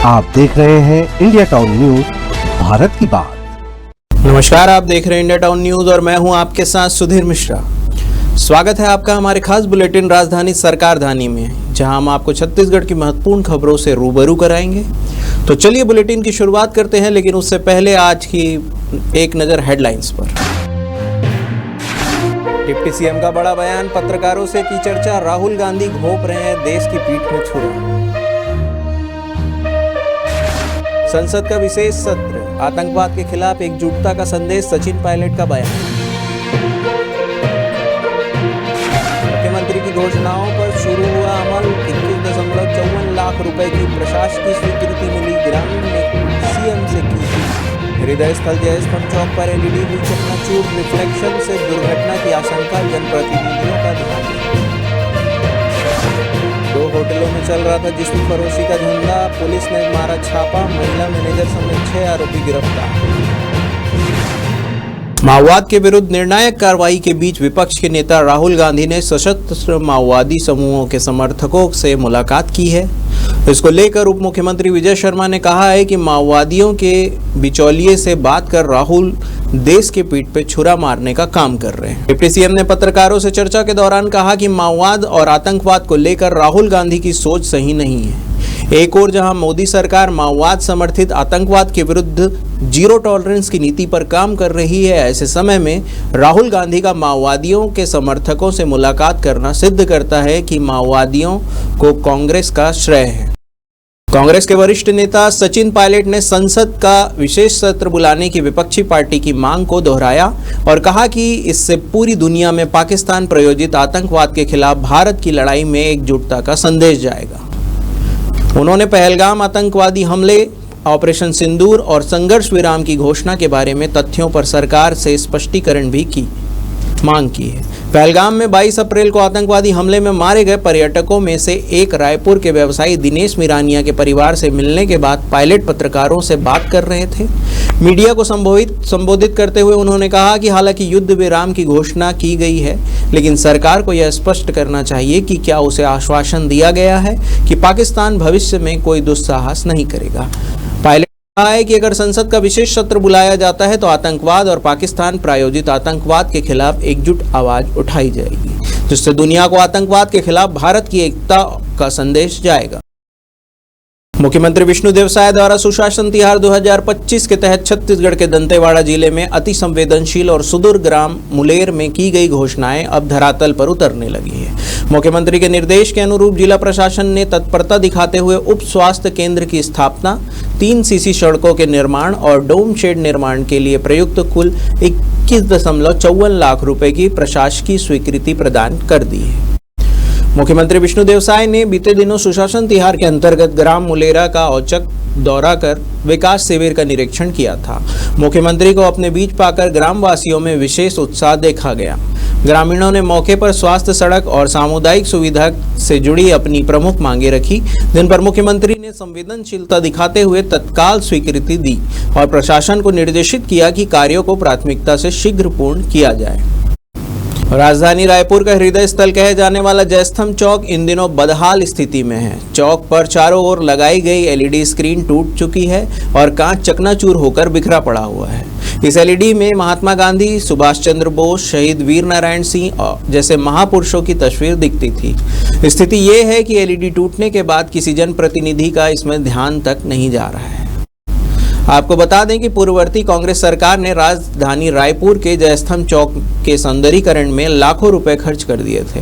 आप देख रहे हैं इंडिया टाउन न्यूज, भारत की बात। नमस्कार, आप देख रहे हैं इंडिया टाउन न्यूज और मैं हूं आपके साथ सुधीर मिश्रा। स्वागत है आपका हमारे खास बुलेटिन राजधानी सरकारधानी में, जहां हम आपको छत्तीसगढ़ की महत्वपूर्ण खबरों से रूबरू कराएंगे। तो चलिए बुलेटिन की शुरुआत करते हैं, लेकिन उससे पहले आज की एक नजर हेडलाइंस पर। डिप्टी सीएम का बड़ा बयान, पत्रकारों से की चर्चा, राहुल गांधी घोंप रहे हैं देश की पीठ में छुरा। संसद का विशेष सत्र, आतंकवाद के खिलाफ एकजुटता का संदेश, सचिन पायलट का बयान। मुख्यमंत्री की घोषणाओं पर शुरू हुआ अमल, 21.54 लाख रुपए की प्रशासकीय स्वीकृति मिली, ग्रामीण ने सीएम से की। हृदय स्थल जयस्तंभ चौक पर एलईडी हुई चकनाचूर, रिफ्लेक्शन से दुर्घटना की आशंका, जनप्रतिनिधियों का ध्यान। 2 होटलों में चल रहा था जिस्म फरोशी का धंधा, पुलिस ने मारा छापा, महिला मैनेजर समेत 6 आरोपी गिरफ्तार। माओवाद के विरुद्ध निर्णायक कार्रवाई के बीच विपक्ष के नेता राहुल गांधी ने सशस्त्र माओवादी समूहों के समर्थकों से मुलाकात की है। इसको लेकर उप मुख्यमंत्री विजय शर्मा ने कहा है कि माओवादियों के बिचौलिए से बात कर राहुल देश के पीठ पे छुरा मारने का काम कर रहे हैं। डिप्टी सीएम ने पत्रकारों से चर्चा के दौरान कहा कि माओवाद और आतंकवाद को लेकर राहुल गांधी की सोच सही नहीं है। एक ओर जहां मोदी सरकार माओवाद समर्थित आतंकवाद के विरुद्ध जीरो टॉलरेंस की नीति पर काम कर रही है, ऐसे समय में राहुल गांधी का माओवादियों के समर्थकों से मुलाकात करना सिद्ध करता है कि माओवादियों को कांग्रेस का श्रेय है। कांग्रेस के वरिष्ठ नेता सचिन पायलट ने संसद का विशेष सत्र बुलाने की विपक्षी पार्टी की मांग को दोहराया और कहा कि इससे पूरी दुनिया में पाकिस्तान प्रायोजित आतंकवाद के खिलाफ भारत की लड़ाई में एकजुटता का संदेश जाएगा। उन्होंने पहलगाम आतंकवादी हमले, ऑपरेशन सिंदूर और संघर्ष विराम की घोषणा के बारे में तथ्यों पर सरकार से स्पष्टीकरण भी की मांग की है। पहलगाम में 22 अप्रैल को आतंकवादी हमले में मारे गए पर्यटकों में से एक रायपुर के व्यवसायी दिनेश मिरानिया के परिवार से मिलने के बाद पायलट पत्रकारों से बात कर रहे थे। मीडिया को संबोधित करते हुए उन्होंने कहा कि हालांकि युद्ध विराम की घोषणा की गई है, लेकिन सरकार को यह स्पष्ट करना चाहिए कि क्या उसे आश्वासन दिया गया है कि पाकिस्तान भविष्य में कोई दुस्साहस नहीं करेगा। पायलट कहा है कि अगर संसद का विशेष सत्र बुलाया जाता है तो आतंकवाद और पाकिस्तान प्रायोजित आतंकवाद के खिलाफ एकजुट आवाज उठाई जाएगी, जिससे दुनिया को आतंकवाद के खिलाफ भारत की एकता का संदेश जाएगा। मुख्यमंत्री विष्णुदेव साय द्वारा सुशासन तिहार 2025 के तहत छत्तीसगढ़ के दंतेवाड़ा जिले में अति संवेदनशील और सुदूर ग्राम मुलेर में की गई घोषणाएं अब धरातल पर उतरने लगी है। मुख्यमंत्री के निर्देश के अनुरूप जिला प्रशासन ने तत्परता दिखाते हुए उप स्वास्थ्य केंद्र की स्थापना, 3 सीसी सड़कों के निर्माण और डोम शेड निर्माण के लिए प्रयुक्त कुल 21.54 लाख रुपए की प्रशासकीय स्वीकृति प्रदान कर दी है। मुख्यमंत्री विष्णुदेव साय ने बीते दिनों सुशासन तिहार के अंतर्गत ग्राम मुलेरा का औचक दौरा कर विकास शिविर का निरीक्षण किया था। मुख्यमंत्री को अपने बीच पाकर ग्रामवासियों में विशेष उत्साह देखा गया। ग्रामीणों ने मौके पर स्वास्थ्य, सड़क और सामुदायिक सुविधा से जुड़ी अपनी प्रमुख मांगे रखी, जिन पर मुख्यमंत्री ने संवेदनशीलता दिखाते हुए तत्काल स्वीकृति दी और प्रशासन को निर्देशित किया कि कार्यों को प्राथमिकता से शीघ्र पूर्ण किया जाए। राजधानी रायपुर का हृदय स्थल कहे जाने वाला जयस्तंभ चौक इन दिनों बदहाल स्थिति में है। चौक पर चारों ओर लगाई गई एलईडी स्क्रीन टूट चुकी है और कांच चकनाचूर होकर बिखरा पड़ा हुआ है। इस एलईडी में महात्मा गांधी, सुभाष चंद्र बोस, शहीद वीर नारायण सिंह जैसे महापुरुषों की तस्वीर दिखती थी। स्थिति ये है कि एलईडी टूटने के बाद किसी जनप्रतिनिधि का इसमें ध्यान तक नहीं जा रहा है। आपको बता दें कि पूर्ववर्ती कांग्रेस सरकार ने राजधानी रायपुर के जयस्तंभ चौक के सौंदर्यीकरण में लाखों रुपए खर्च कर दिए थे।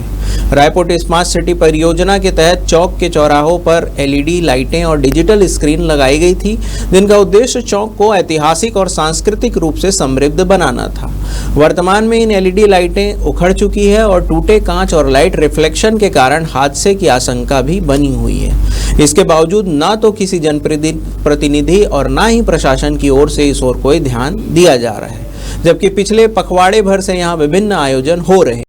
रायपुर स्मार्ट सिटी परियोजना के तहत चौक के चौराहों पर एलईडी लाइटें और डिजिटल स्क्रीन लगाई गई थी, जिनका उद्देश्य चौक को ऐतिहासिक और सांस्कृतिक रूप से समृद्ध बनाना था। वर्तमान में इन एलईडी लाइटें उखड़ चुकी है और टूटे कांच और लाइट रिफ्लेक्शन के कारण हादसे की आशंका भी बनी हुई है। इसके बावजूद ना तो किसी जनप्रतिनिधि और ना ही प्रशासन की ओर से इस ओर कोई ध्यान दिया जा रहा है, जबकि पिछले पखवाड़े भर से यहाँ विभिन्न आयोजन हो रहे हैं।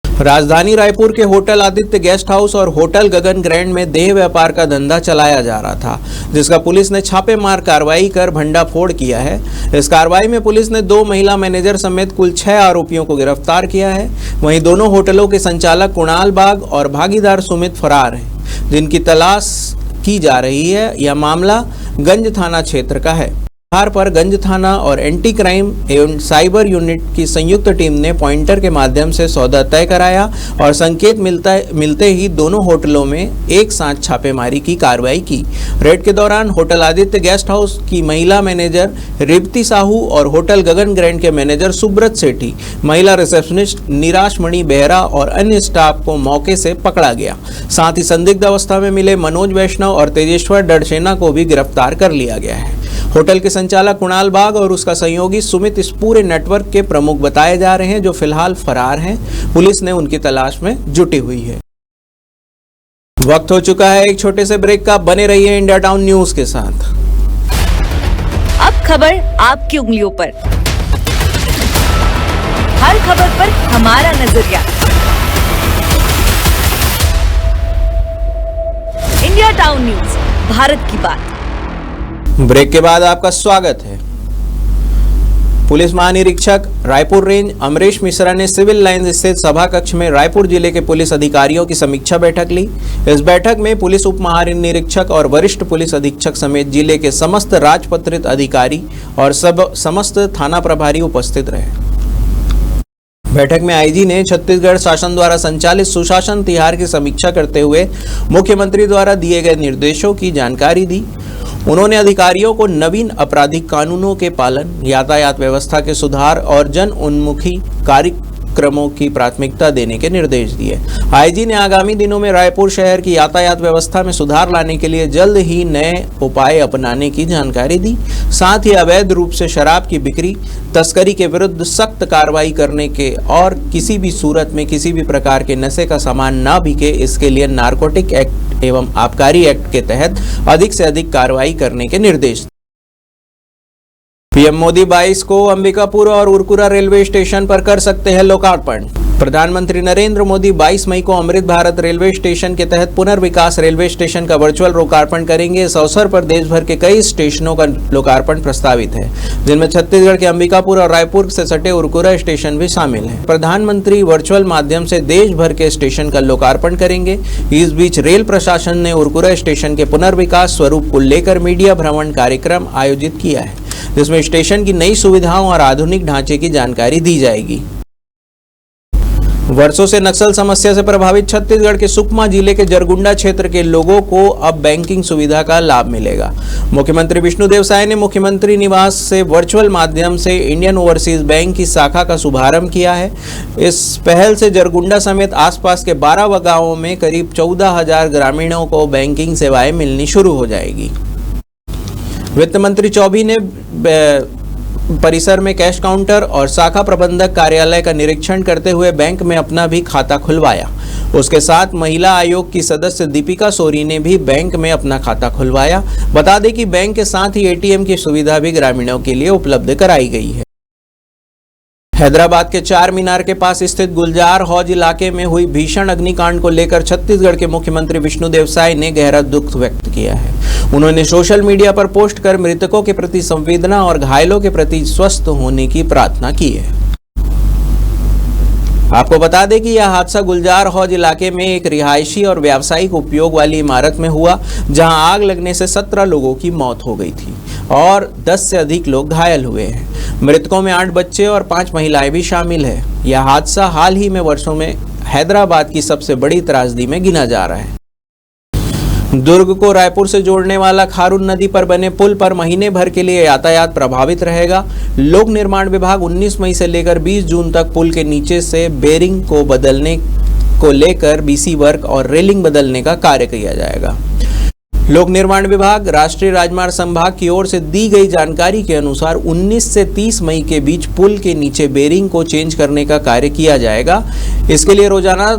राजधानी रायपुर के होटल आदित्य गेस्ट हाउस और होटल गगन ग्रैंड में देह व्यापार का धंधा चलाया जा रहा था, जिसका पुलिस ने छापेमार कार्रवाई कर भंडाफोड़ किया है। इस कार्रवाई में पुलिस ने 2 महिला मैनेजर समेत कुल 6 आरोपियों को गिरफ्तार किया है। वहीं दोनों होटलों के संचालक कुणाल बाग और भागीदार सुमित फरार हैं, जिनकी तलाश की जा रही है। यह मामला गंज थाना क्षेत्र का है। आधार पर गंज थाना और एंटी क्राइम एवं साइबर यूनिट की संयुक्त टीम ने पॉइंटर के माध्यम से सौदा तय कराया और संकेत मिलते ही दोनों होटलों में एक साथ छापेमारी की कार्रवाई की। रेड के दौरान होटल आदित्य गेस्ट हाउस की महिला मैनेजर रेवती साहू और होटल गगन ग्रैंड के मैनेजर सुब्रत सेठी, महिला रिसेप्शनिस्ट निराश मणि बेहरा और अन्य स्टाफ को मौके से पकड़ा गया। साथ ही संदिग्ध अवस्था में मिले मनोज वैष्णव और तेजेश्वर डड़सेना को भी गिरफ्तार कर लिया गया है। होटल के संचालक कुणाल बाग और उसका सहयोगी सुमित इस पूरे नेटवर्क के प्रमुख बताए जा रहे हैं, जो फिलहाल फरार हैं। पुलिस ने उनकी तलाश में जुटी हुई है। वक्त हो चुका है एक छोटे से ब्रेक का। बने रहिए इंडिया टाउन न्यूज के साथ। अब खबर आपकी उंगलियों पर, हर खबर पर हमारा नजरिया। इंडिया टाउन न्यूज, भारत की बात। ब्रेक के बाद आपका स्वागत है। पुलिस महानिरीक्षक रायपुर रेंज अमरीश मिश्रा ने सिविल लाइन स्थित सभा कक्ष में रायपुर जिले के पुलिस अधिकारियों की समीक्षा बैठक ली। इस बैठक में पुलिस उप महानिरीक्षक और वरिष्ठ पुलिस अधीक्षक समेत जिले के समस्त राजपत्रित अधिकारी और समस्त थाना प्रभारी उपस्थित रहे। बैठक में आईजी ने छत्तीसगढ़ शासन द्वारा संचालित सुशासन तिहार की समीक्षा करते हुए मुख्यमंत्री द्वारा दिए गए निर्देशों की जानकारी दी। उन्होंने अधिकारियों को नवीन आपराधिक कानूनों के पालन, यातायात व्यवस्था के सुधार और जन उन्मुखी कार्यक्रमों की प्राथमिकता देने के निर्देश दिए। आईजी ने आगामी दिनों में रायपुर शहर की यातायात व्यवस्था में सुधार लाने के लिए जल्द ही नए उपाय अपनाने की जानकारी दी। साथ ही अवैध रूप से शराब की बिक्री, तस्करी के विरुद्ध सख्त कार्रवाई करने के और किसी भी सूरत में किसी भी प्रकार के नशे का सामान न बिके, इसके लिए नारकोटिक एक्ट एवं आबकारी एक्ट के तहत अधिक से अधिक कार्रवाई करने के निर्देश। पीएम मोदी 22 को अंबिकापुर और उरकुरा रेलवे स्टेशन पर कर सकते हैं लोकार्पण। प्रधानमंत्री नरेंद्र मोदी 22 मई को अमृत भारत रेलवे स्टेशन के तहत पुनर्विकास रेलवे स्टेशन का वर्चुअल लोकार्पण करेंगे। इस अवसर पर देश भर के कई स्टेशनों का लोकार्पण प्रस्तावित है, जिनमें छत्तीसगढ़ के अंबिकापुर और रायपुर से सटे उरकुरा स्टेशन भी शामिल है। प्रधानमंत्री वर्चुअल माध्यम से देश भर के स्टेशन का लोकार्पण करेंगे। इस बीच रेल प्रशासन ने उरकुरा स्टेशन के पुनर्विकास स्वरूप को लेकर मीडिया भ्रमण कार्यक्रम आयोजित किया है, जिसमें स्टेशन की नई सुविधाओं और आधुनिक ढांचे की जानकारी दी जाएगी। वर्षों से नक्सल समस्या से प्रभावित छत्तीसगढ़ के सुकमा जिले के जरगुंडा क्षेत्र के लोगों को अब बैंकिंग सुविधा का लाभ मिलेगा। मुख्यमंत्री विष्णुदेव साय ने मुख्यमंत्री निवास से वर्चुअल माध्यम से इंडियन ओवरसीज बैंक की शाखा का शुभारंभ किया है। इस पहल से जरगुंडा समेत आसपास के 12 गांवों में करीब 14,000 ग्रामीणों को बैंकिंग सेवाएं मिलनी शुरू हो जाएगी। वित्त मंत्री चौबे ने परिसर में कैश काउंटर और शाखा प्रबंधक कार्यालय का निरीक्षण करते हुए बैंक में अपना भी खाता खुलवाया। उसके साथ महिला आयोग की सदस्य दीपिका सोरी ने भी बैंक में अपना खाता खुलवाया। बता दें कि बैंक के साथ ही एटीएम की सुविधा भी ग्रामीणों के लिए उपलब्ध कराई गई है। हैदराबाद के चार मीनार के पास स्थित गुलजार हौज इलाके में हुई भीषण अग्निकांड को लेकर छत्तीसगढ़ के मुख्यमंत्री विष्णुदेव साय ने गहरा दुख व्यक्त किया है। उन्होंने सोशल मीडिया पर पोस्ट कर मृतकों के प्रति संवेदना और घायलों के प्रति स्वस्थ होने की प्रार्थना की है। आपको बता दें कि यह हादसा गुलजार हौज इलाके में एक रिहायशी और व्यावसायिक उपयोग वाली इमारत में हुआ, जहां आग लगने से 17 लोगों की मौत हो गई थी और 10 से अधिक लोग घायल हुए हैं। मृतकों में 8 बच्चे और 5 महिलाएं भी शामिल है। यह हादसा हाल ही में वर्षों में हैदराबाद की सबसे बड़ी त्रासदी में गिना जा रहा है। दुर्ग को रायपुर से जोड़ने वाला खारून नदी पर बने पुल पर महीने भर के लिए यातायात प्रभावित रहेगा। लोक निर्माण विभाग 19 मई से लेकर 20 जून तक पुल के नीचे से बेरिंग को बदलने को लेकर बीसी वर्क और रेलिंग बदलने का कार्य किया जाएगा। लोक निर्माण विभाग राष्ट्रीय राजमार्ग संभाग की ओर से दी गई जानकारी के अनुसार 19 से 30 मई के बीच पुल के नीचे बेरिंग को चेंज करने का कार्य किया जाएगा। इसके लिए रोजाना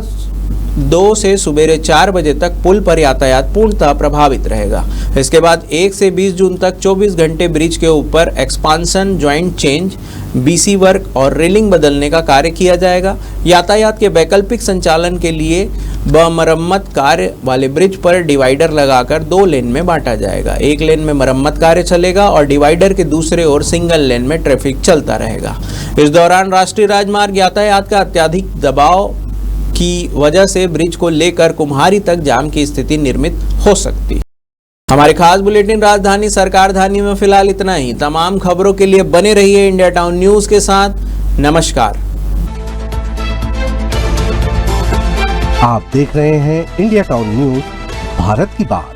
2 से सुबेरे 4 बजे तक पुल पर यातायात पूर्णतः प्रभावित रहेगा। इसके बाद 1 से 20 जून तक 24 घंटे ब्रिज के ऊपर expansion, joint change, BC work और रेलिंग बदलने का कार्य किया जाएगा। यातायात के वैकल्पिक संचालन के लिए मरम्मत कार्य वाले ब्रिज पर डिवाइडर लगाकर 2 लेन में बांटा जाएगा। एक लेन में मरम्मत कार्य चलेगा और डिवाइडर के दूसरे ओर सिंगल लेन में ट्रैफिक चलता रहेगा। इस दौरान राष्ट्रीय राजमार्ग यातायात का अत्यधिक दबाव की वजह से ब्रिज को लेकर कुम्हारी तक जाम की स्थिति निर्मित हो सकती है। हमारे खास बुलेटिन राजधानी सरकार धानी में फिलहाल इतना ही। तमाम खबरों के लिए बने रहिए इंडिया टाउन न्यूज के साथ। नमस्कार। आप देख रहे हैं इंडिया टाउन न्यूज, भारत की बात।